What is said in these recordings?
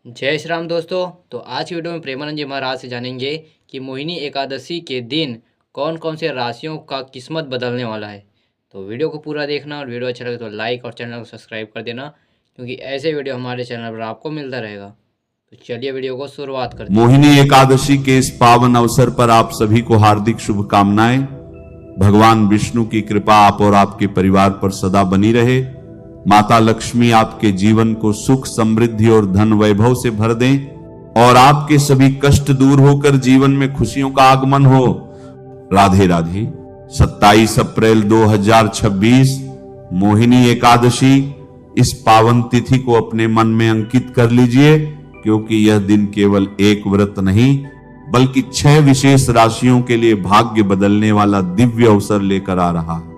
जय श्री राम दोस्तों। तो आज की वीडियो में प्रेमानंद जी महाराज से जानेंगे कि मोहिनी एकादशी के दिन कौन कौन से राशियों का किस्मत बदलने वाला है। तो वीडियो को पूरा देखना और वीडियो अच्छा लगे तो लाइक और चैनल को सब्सक्राइब कर देना, क्योंकि ऐसे वीडियो हमारे चैनल पर आपको मिलता रहेगा। तो चलिए वीडियो को शुरुआत करते हैं। मोहिनी एकादशी के इस पावन अवसर पर आप सभी को हार्दिक शुभकामनाएं। भगवान विष्णु की कृपा आप और आपके परिवार पर सदा बनी रहे। माता लक्ष्मी आपके जीवन को सुख, समृद्धि और धन वैभव से भर दें और आपके सभी कष्ट दूर होकर जीवन में खुशियों का आगमन हो। राधे राधे। 27 अप्रैल 2026 मोहिनी एकादशी, इस पावन तिथि को अपने मन में अंकित कर लीजिए, क्योंकि यह दिन केवल एक व्रत नहीं बल्कि 6 विशेष राशियों के लिए भाग्य बदलने वाला दिव्य अवसर लेकर आ रहा है।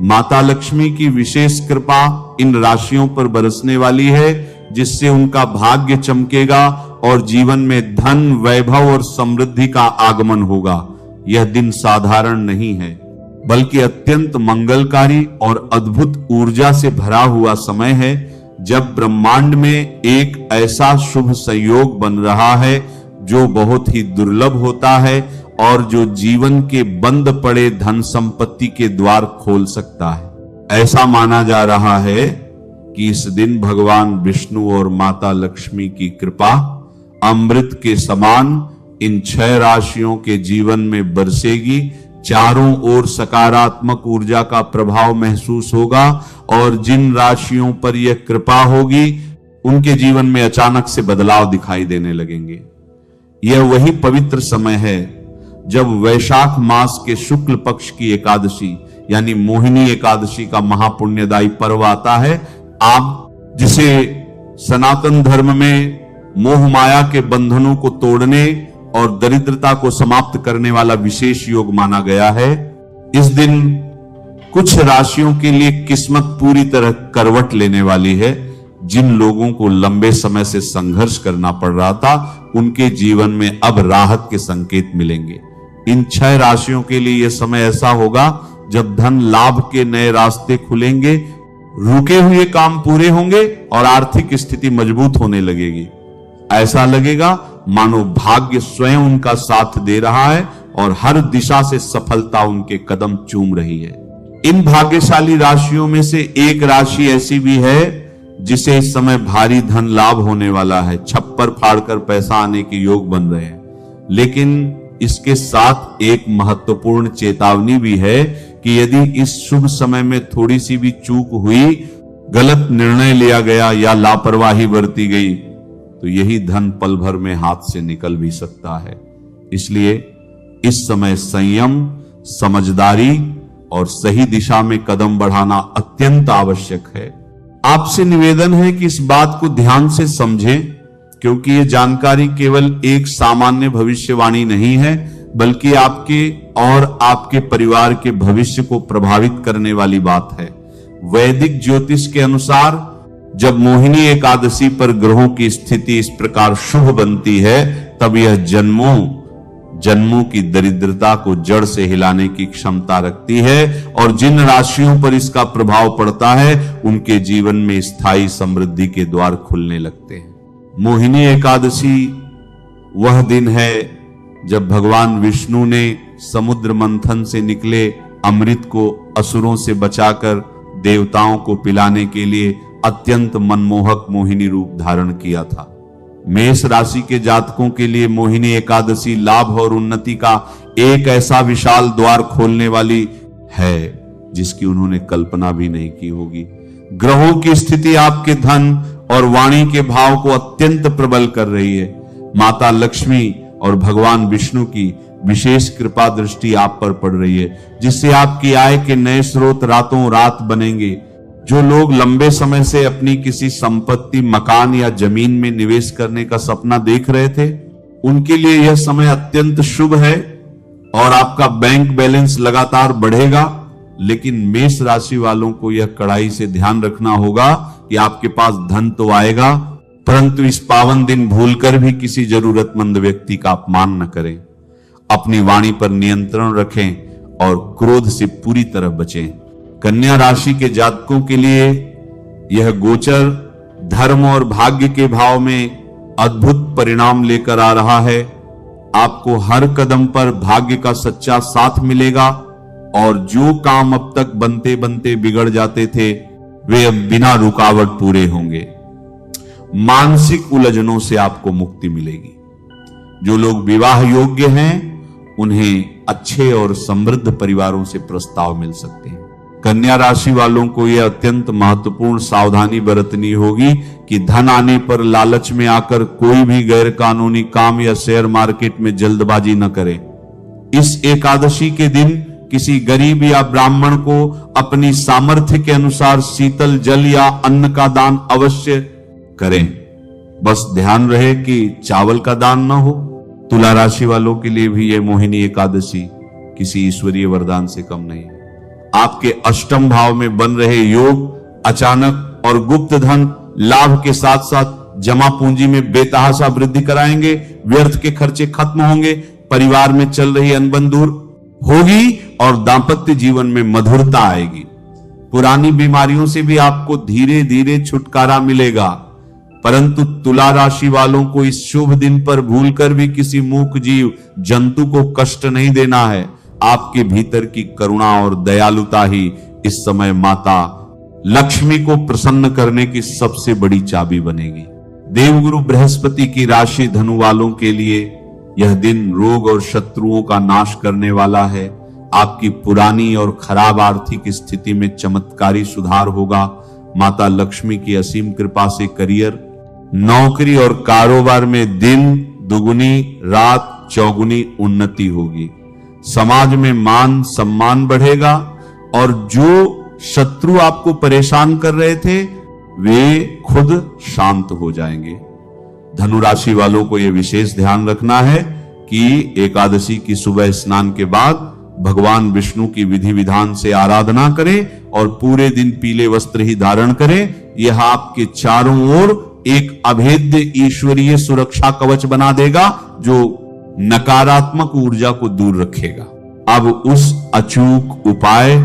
माता लक्ष्मी की विशेष कृपा इन राशियों पर बरसने वाली है, जिससे उनका भाग्य चमकेगा और जीवन में धन, वैभव और समृद्धि का आगमन होगा। यह दिन साधारण नहीं है बल्कि अत्यंत मंगलकारी और अद्भुत ऊर्जा से भरा हुआ समय है, जब ब्रह्मांड में एक ऐसा शुभ संयोग बन रहा है जो बहुत ही दुर्लभ होता है और जो जीवन के बंद पड़े धन संपत्ति के द्वार खोल सकता है। ऐसा माना जा रहा है कि इस दिन भगवान विष्णु और माता लक्ष्मी की कृपा अमृत के समान इन 6 राशियों के जीवन में बरसेगी। चारों ओर सकारात्मक ऊर्जा का प्रभाव महसूस होगा और जिन राशियों पर यह कृपा होगी उनके जीवन में अचानक से बदलाव दिखाई देने लगेंगे। यह वही पवित्र समय है जब वैशाख मास के शुक्ल पक्ष की एकादशी यानी मोहिनी एकादशी का महापुण्यदायी पर्व आता है। आप जिसे सनातन धर्म में मोह माया के बंधनों को तोड़ने और दरिद्रता को समाप्त करने वाला विशेष योग माना गया है। इस दिन कुछ राशियों के लिए किस्मत पूरी तरह करवट लेने वाली है। जिन लोगों को लंबे समय से संघर्ष करना पड़ रहा था, उनके जीवन में अब राहत के संकेत मिलेंगे। इन 6 राशियों के लिए यह समय ऐसा होगा जब धन लाभ के नए रास्ते खुलेंगे, रुके हुए काम पूरे होंगे और आर्थिक स्थिति मजबूत होने लगेगी। ऐसा लगेगा मानो भाग्य स्वयं उनका साथ दे रहा है और हर दिशा से सफलता उनके कदम चूम रही है। इन भाग्यशाली राशियों में से एक राशि ऐसी भी है जिसे इस समय भारी धन लाभ होने वाला है। छप्पर फाड़कर पैसा आने के योग बन रहे हैं। लेकिन इसके साथ एक महत्वपूर्ण चेतावनी भी है कि यदि इस शुभ समय में थोड़ी सी भी चूक हुई, गलत निर्णय लिया गया या लापरवाही बरती गई, तो यही धन पल भर में हाथ से निकल भी सकता है। इसलिए इस समय संयम, समझदारी और सही दिशा में कदम बढ़ाना अत्यंत आवश्यक है। आपसे निवेदन है कि इस बात को ध्यान से समझें, क्योंकि यह जानकारी केवल एक सामान्य भविष्यवाणी नहीं है बल्कि आपके और आपके परिवार के भविष्य को प्रभावित करने वाली बात है। वैदिक ज्योतिष के अनुसार जब मोहिनी एकादशी पर ग्रहों की स्थिति इस प्रकार शुभ बनती है, तब यह जन्मों की दरिद्रता को जड़ से हिलाने की क्षमता रखती है और जिन राशियों पर इसका प्रभाव पड़ता है उनके जीवन में स्थायी समृद्धि के द्वार खुलने लगते हैं। मोहिनी एकादशी वह दिन है जब भगवान विष्णु ने समुद्र मंथन से निकले अमृत को असुरों से बचाकर देवताओं को पिलाने के लिए अत्यंत मनमोहक मोहिनी रूप धारण किया था। मेष राशि के जातकों के लिए मोहिनी एकादशी लाभ और उन्नति का एक ऐसा विशाल द्वार खोलने वाली है जिसकी उन्होंने कल्पना भी नहीं की होगी। ग्रहों की स्थिति आपके धन और वाणी के भाव को अत्यंत प्रबल कर रही है। माता लक्ष्मी और भगवान विष्णु की विशेष कृपा दृष्टि आप पर पड़ रही है, जिससे आपकी आय के नए स्रोत रातों रात बनेंगे। जो लोग लंबे समय से अपनी किसी संपत्ति, मकान या जमीन में निवेश करने का सपना देख रहे थे, उनके लिए यह समय अत्यंत शुभ है और आपका बैंक बैलेंस लगातार बढ़ेगा। लेकिन मेष राशि वालों को यह कड़ाई से ध्यान रखना होगा कि आपके पास धन तो आएगा, परंतु इस पावन दिन भूलकर भी किसी जरूरतमंद व्यक्ति का अपमान न करें। अपनी वाणी पर नियंत्रण रखें और क्रोध से पूरी तरह बचें। कन्या राशि के जातकों के लिए यह गोचर धर्म और भाग्य के भाव में अद्भुत परिणाम लेकर आ रहा है। आपको हर कदम पर भाग्य का सच्चा साथ मिलेगा और जो काम अब तक बनते बनते बिगड़ जाते थे वे अब बिना रुकावट पूरे होंगे। मानसिक उलझनों से आपको मुक्ति मिलेगी। जो लोग विवाह योग्य हैं उन्हें अच्छे और समृद्ध परिवारों से प्रस्ताव मिल सकते हैं। कन्या राशि वालों को यह अत्यंत महत्वपूर्ण सावधानी बरतनी होगी कि धन आने पर लालच में आकर कोई भी गैर कानूनी काम या शेयर मार्केट में जल्दबाजी न करें। इस एकादशी के दिन किसी गरीब या ब्राह्मण को अपनी सामर्थ्य के अनुसार शीतल जल या अन्न का दान अवश्य करें। बस ध्यान रहे कि चावल का दान न हो। तुला राशि वालों के लिए भी यह मोहिनी एकादशी किसी ईश्वरीय वरदान से कम नहीं है। आपके अष्टम भाव में बन रहे योग अचानक और गुप्त धन लाभ के साथ साथ जमा पूंजी में बेतहाशा वृद्धि कराएंगे। व्यर्थ के खर्चे खत्म होंगे, परिवार में चल रही अनबन दूर होगी और दांपत्य जीवन में मधुरता आएगी। पुरानी बीमारियों से भी आपको धीरे धीरे छुटकारा मिलेगा। परंतु तुला राशि वालों को इस शुभ दिन पर भूलकर भी किसी मूक जीव जंतु को कष्ट नहीं देना है। आपके भीतर की करुणा और दयालुता ही इस समय माता लक्ष्मी को प्रसन्न करने की सबसे बड़ी चाबी बनेगी। देवगुरु बृहस्पति की राशि धनु वालों के लिए यह दिन रोग और शत्रुओं का नाश करने वाला है। आपकी पुरानी और खराब आर्थिक स्थिति में चमत्कारी सुधार होगा। माता लक्ष्मी की असीम कृपा से करियर, नौकरी और कारोबार में दिन दुगुनी रात चौगुनी उन्नति होगी। समाज में मान सम्मान बढ़ेगा और जो शत्रु आपको परेशान कर रहे थे वे खुद शांत हो जाएंगे। धनु राशि वालों को यह विशेष ध्यान रखना है कि एकादशी की सुबह स्नान के बाद भगवान विष्णु की विधि विधान से आराधना करें और पूरे दिन पीले वस्त्र ही धारण करें। यह आपके चारों ओर एक अभेद्य ईश्वरीय सुरक्षा कवच बना देगा जो नकारात्मक ऊर्जा को दूर रखेगा। अब उस अचूक उपाय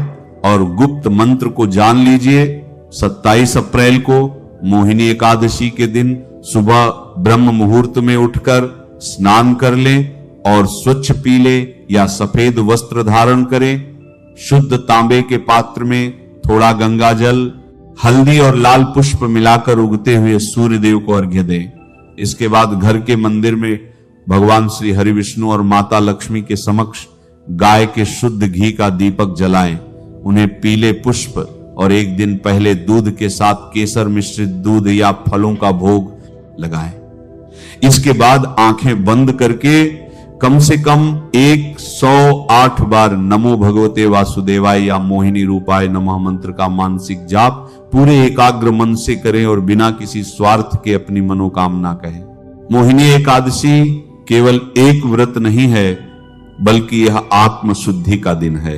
और गुप्त मंत्र को जान लीजिए। 27 अप्रैल को मोहिनी एकादशी के दिन सुबह ब्रह्म मुहूर्त में उठकर स्नान कर लें और स्वच्छ पीले या सफेद वस्त्र धारण करें। शुद्ध तांबे के पात्र में थोड़ा गंगा जल, हल्दी और लाल पुष्प मिलाकर उगते हुए सूर्य देव को अर्घ्य दें। इसके बाद घर के मंदिर में भगवान श्री हरि विष्णु और माता लक्ष्मी के समक्ष गाय के शुद्ध घी का दीपक जलाएं। उन्हें पीले पुष्प और एक दिन पहले दूध के साथ केसर मिश्रित दूध या फलों का भोग लगाएं। इसके बाद आंखें बंद करके कम से कम 108 बार नमो भगवते वासुदेवाय या मोहिनी रूपाय नमः मंत्र का मानसिक जाप पूरे एकाग्र मन से करें और बिना किसी स्वार्थ के अपनी मनोकामना कहें। मोहिनी एकादशी केवल एक व्रत नहीं है बल्कि यह आत्म शुद्धि का दिन है।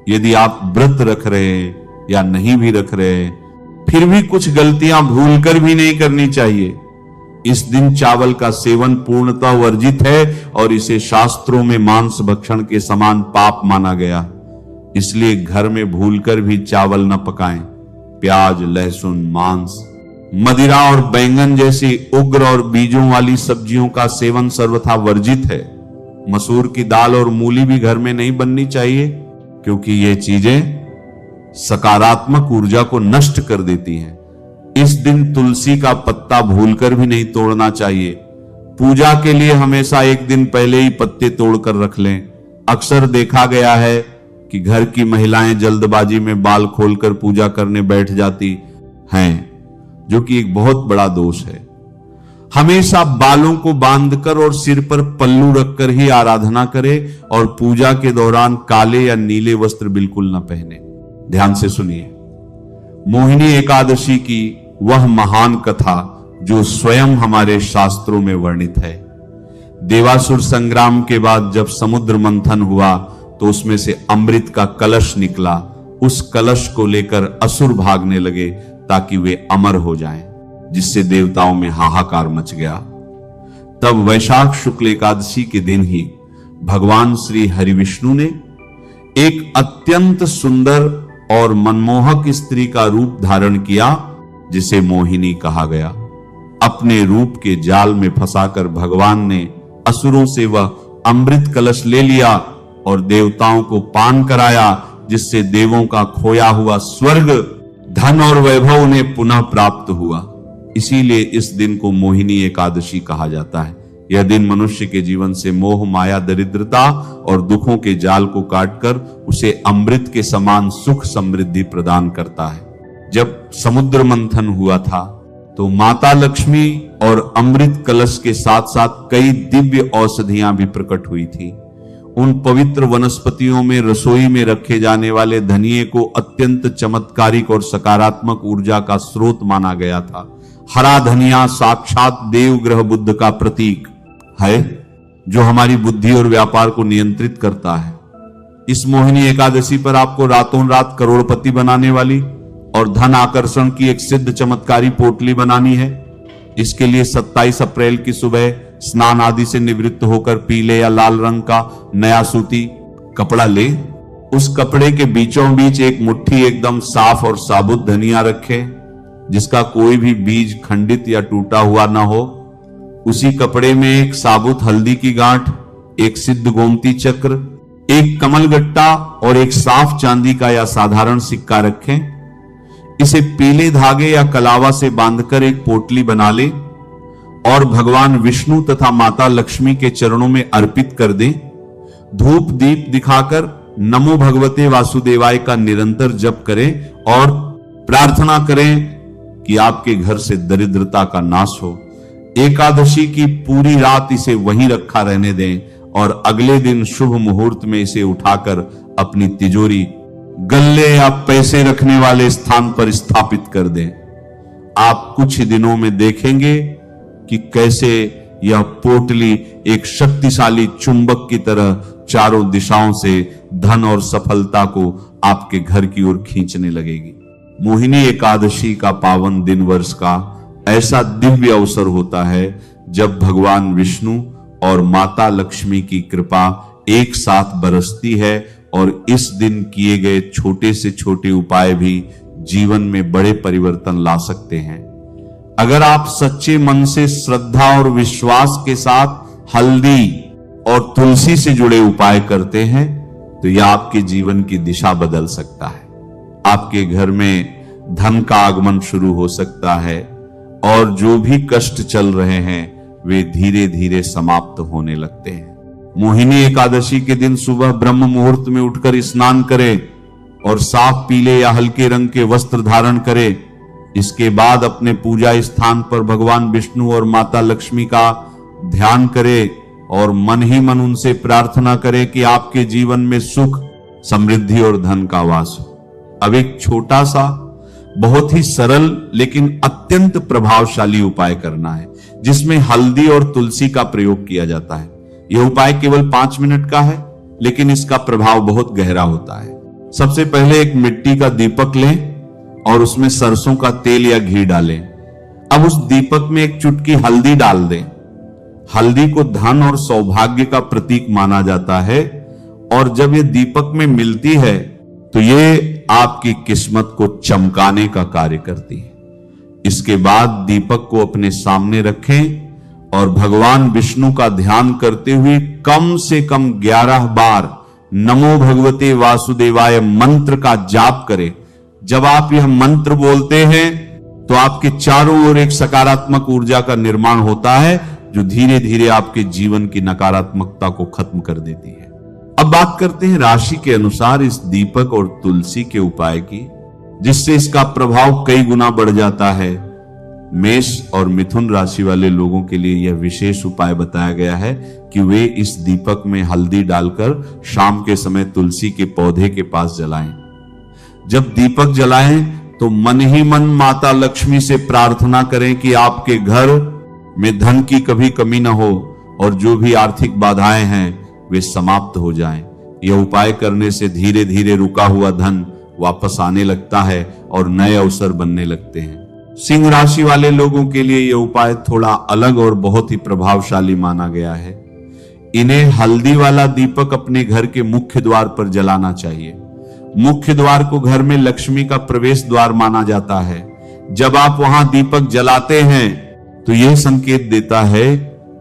यदि आप व्रत रख रहे हैं या नहीं भी रख रहे हैं फिर भी कुछ गलतियां भूलकर भी नहीं करनी चाहिए। इस दिन चावल का सेवन पूर्णतः वर्जित है और इसे शास्त्रों में मांस भक्षण के समान पाप माना गया। इसलिए घर में भूलकर भी चावल न पकाएं। प्याज, लहसुन, मांस, मदिरा और बैंगन जैसी उग्र और बीजों वाली सब्जियों का सेवन सर्वथा वर्जित है। मसूर की दाल और मूली भी घर में नहीं बननी चाहिए क्योंकि ये चीजें सकारात्मक ऊर्जा को नष्ट कर देती हैं। इस दिन तुलसी का पत्ता भूलकर भी नहीं तोड़ना चाहिए। पूजा के लिए हमेशा एक दिन पहले ही पत्ते तोड़कर रख लें। अक्सर देखा गया है कि घर की महिलाएं जल्दबाजी में बाल खोलकर पूजा करने बैठ जाती हैं, जो कि एक बहुत बड़ा दोष है। हमेशा बालों को बांधकर और सिर पर पल्लू रखकर ही आराधना करें और पूजा के दौरान काले या नीले वस्त्र बिल्कुल न पहने। ध्यान से सुनिए। मोहिनी एकादशी की वह महान कथा जो स्वयं हमारे शास्त्रों में वर्णित है। देवासुर संग्राम के बाद जब समुद्र मंथन हुआ तो उसमें से अमृत का कलश निकला। उस कलश को लेकर असुर भागने लगे ताकि वे अमर हो जाएं, जिससे देवताओं में हाहाकार मच गया। तब वैशाख शुक्ल एकादशी के दिन ही भगवान श्री हरि विष्णु ने एक अत्यंत सुंदर और मनमोहक स्त्री का रूप धारण किया जिसे मोहिनी कहा गया। अपने रूप के जाल में फंसाकर भगवान ने असुरों से वह अमृत कलश ले लिया और देवताओं को पान कराया, जिससे देवों का खोया हुआ स्वर्ग, धन और वैभव उन्हें पुनः प्राप्त हुआ। इसीलिए इस दिन को मोहिनी एकादशी कहा जाता है। यह दिन मनुष्य के जीवन से मोह, माया, दरिद्रता और दुखों के जाल को काटकर उसे अमृत के समान सुख समृद्धि प्रदान करता है। जब समुद्र मंथन हुआ था तो माता लक्ष्मी और अमृत कलश के साथ साथ कई दिव्य औषधियां भी प्रकट हुई थी। उन पवित्र वनस्पतियों में रसोई में रखे जाने वाले धनिये को अत्यंत चमत्कारिक और सकारात्मक ऊर्जा का स्रोत माना गया था। हरा धनिया साक्षात देव ग्रह बुध का प्रतीक है, जो हमारी बुद्धि और व्यापार को नियंत्रित करता है। इस मोहिनी एकादशी पर आपको रातों रात करोड़पति बनाने वाली और धन आकर्षण की एक सिद्ध चमत्कारी पोटली बनानी है। इसके लिए 27 अप्रैल की सुबह स्नान आदि से निवृत्त होकर पीले या लाल रंग का नया सूती कपड़ा ले। उस कपड़े के बीचों बीच एक मुट्ठी एकदम साफ और साबुत धनिया रखे, जिसका कोई भी बीज खंडित या टूटा हुआ ना हो। उसी कपड़े में एक साबुत हल्दी की गांठ, एक सिद्ध गोमती चक्र, एक कमल गट्टा और एक साफ चांदी का या साधारण सिक्का रखें। इसे पीले धागे या कलावा से बांधकर एक पोटली बना ले और भगवान विष्णु तथा माता लक्ष्मी के चरणों में अर्पित कर दें। धूप दीप दिखाकर नमो भगवते वासुदेवाय का निरंतर जप करें और प्रार्थना करें कि आपके घर से दरिद्रता का नाश हो। एकादशी की पूरी रात इसे वहीं रखा रहने दें और अगले दिन शुभ मुहूर्त में इसे उठाकर अपनी तिजोरी, गल्ले या पैसे रखने वाले स्थान पर स्थापित कर दें। आप कुछ ही दिनों में देखेंगे कि कैसे यह पोटली एक शक्तिशाली चुंबक की तरह चारों दिशाओं से धन और सफलता को आपके घर की ओर खींचने लगेगी। मोहिनी एकादशी का पावन दिन वर्ष का ऐसा दिव्य अवसर होता है जब भगवान विष्णु और माता लक्ष्मी की कृपा एक साथ बरसती है और इस दिन किए गए छोटे से छोटे उपाय भी जीवन में बड़े परिवर्तन ला सकते हैं। अगर आप सच्चे मन से श्रद्धा और विश्वास के साथ हल्दी और तुलसी से जुड़े उपाय करते हैं तो यह आपके जीवन की दिशा बदल सकता है। आपके घर में धन का आगमन शुरू हो सकता है और जो भी कष्ट चल रहे हैं वे धीरे धीरे समाप्त होने लगते हैं। मोहिनी एकादशी के दिन सुबह ब्रह्म मुहूर्त में उठकर स्नान करें और साफ पीले या हल्के रंग के वस्त्र धारण करें। इसके बाद अपने पूजा स्थान पर भगवान विष्णु और माता लक्ष्मी का ध्यान करें और मन ही मन उनसे प्रार्थना करें कि आपके जीवन में सुख, समृद्धि और धन का वास हो। अब एक छोटा सा बहुत ही सरल लेकिन अत्यंत प्रभावशाली उपाय करना है, जिसमें हल्दी और तुलसी का प्रयोग किया जाता है। यह उपाय केवल 5 मिनट का है, लेकिन इसका प्रभाव बहुत गहरा होता है। सबसे पहले एक मिट्टी का दीपक लें और उसमें सरसों का तेल या घी डालें। अब उस दीपक में एक चुटकी हल्दी डाल दें। हल्दी को धन और सौभाग्य का प्रतीक माना जाता है और जब ये दीपक में मिलती है तो ये आपकी किस्मत को चमकाने का कार्य करती है। इसके बाद दीपक को अपने सामने रखें और भगवान विष्णु का ध्यान करते हुए कम से कम 11 बार नमो भगवते वासुदेवाय मंत्र का जाप करें। जब आप यह मंत्र बोलते हैं तो आपके चारों ओर एक सकारात्मक ऊर्जा का निर्माण होता है जो धीरे धीरे आपके जीवन की नकारात्मकता को खत्म कर देती है। अब बात करते हैं राशि के अनुसार इस दीपक और तुलसी के उपाय की, जिससे इसका प्रभाव कई गुना बढ़ जाता है। मेष और मिथुन राशि वाले लोगों के लिए यह विशेष उपाय बताया गया है कि वे इस दीपक में हल्दी डालकर शाम के समय तुलसी के पौधे के पास जलाएं। जब दीपक जलाएं तो मन ही मन माता लक्ष्मी से प्रार्थना करें कि आपके घर में धन की कभी कमी न हो और जो भी आर्थिक बाधाएं हैं वे समाप्त हो जाएं। यह उपाय करने से धीरे धीरे रुका हुआ धन वापस आने लगता है और नए अवसर बनने लगते हैं। सिंह राशि वाले लोगों के लिए यह उपाय थोड़ा अलग और बहुत ही प्रभावशाली माना गया है। इन्हें हल्दी वाला दीपक अपने घर के मुख्य द्वार पर जलाना चाहिए। मुख्य द्वार को घर में लक्ष्मी का प्रवेश द्वार माना जाता है। जब आप वहां दीपक जलाते हैं तो यह संकेत देता है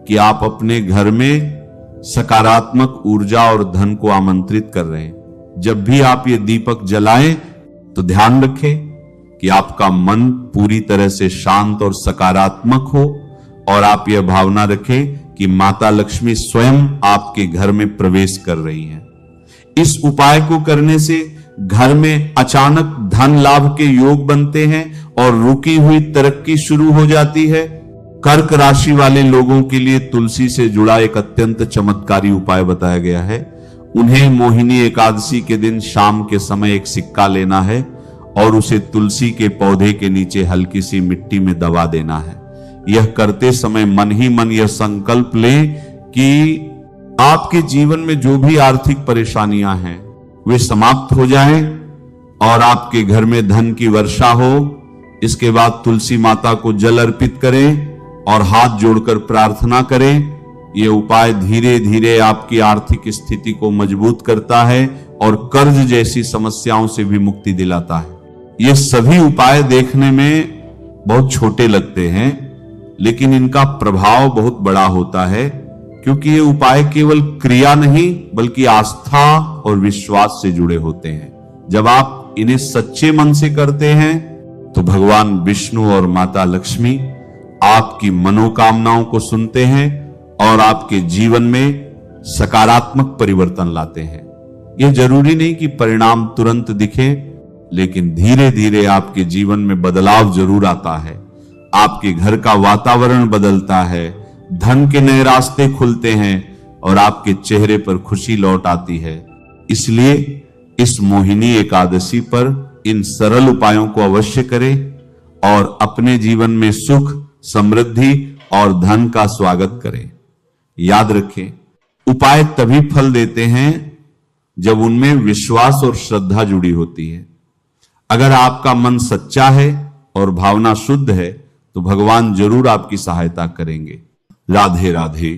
कि आप अपने घर में सकारात्मक ऊर्जा और धन को आमंत्रित कर रहे हैं। जब भी आप ये दीपक जलाएं तो ध्यान रखें कि आपका मन पूरी तरह से शांत और सकारात्मक हो, और आप यह भावना रखें कि माता लक्ष्मी स्वयं आपके घर में प्रवेश कर रही हैं। इस उपाय को करने से घर में अचानक धन लाभ के योग बनते हैं और रुकी हुई तरक्की शुरू हो जाती है। कर्क राशि वाले लोगों के लिए तुलसी से जुड़ा एक अत्यंत चमत्कारी उपाय बताया गया है। उन्हें मोहिनी एकादशी के दिन शाम के समय एक सिक्का लेना है और उसे तुलसी के पौधे के नीचे हल्की सी मिट्टी में दबा देना है। यह करते समय मन ही मन यह संकल्प लें कि आपके जीवन में जो भी आर्थिक परेशानियां हैं वे समाप्त हो जाएं और आपके घर में धन की वर्षा हो। इसके बाद तुलसी माता को जल अर्पित करें और हाथ जोड़कर प्रार्थना करें। यह उपाय धीरे धीरे आपकी आर्थिक स्थिति को मजबूत करता है और कर्ज जैसी समस्याओं से भी मुक्ति दिलाता है। ये सभी उपाय देखने में बहुत छोटे लगते हैं, लेकिन इनका प्रभाव बहुत बड़ा होता है, क्योंकि ये उपाय केवल क्रिया नहीं बल्कि आस्था और विश्वास से जुड़े होते हैं। जब आप इन्हें सच्चे मन से करते हैं तो भगवान विष्णु और माता लक्ष्मी आपकी मनोकामनाओं को सुनते हैं और आपके जीवन में सकारात्मक परिवर्तन लाते हैं। यह जरूरी नहीं कि परिणाम तुरंत दिखे, लेकिन धीरे धीरे आपके जीवन में बदलाव जरूर आता है। आपके घर का वातावरण बदलता है, धन के नए रास्ते खुलते हैं और आपके चेहरे पर खुशी लौट आती है। इसलिए इस मोहिनी एकादशी पर इन सरल उपायों को अवश्य करें और अपने जीवन में सुख, समृद्धि और धन का स्वागत करें। याद रखें, उपाय तभी फल देते हैं जब उनमें विश्वास और श्रद्धा जुड़ी होती है। अगर आपका मन सच्चा है और भावना शुद्ध है तो भगवान जरूर आपकी सहायता करेंगे। राधे राधे।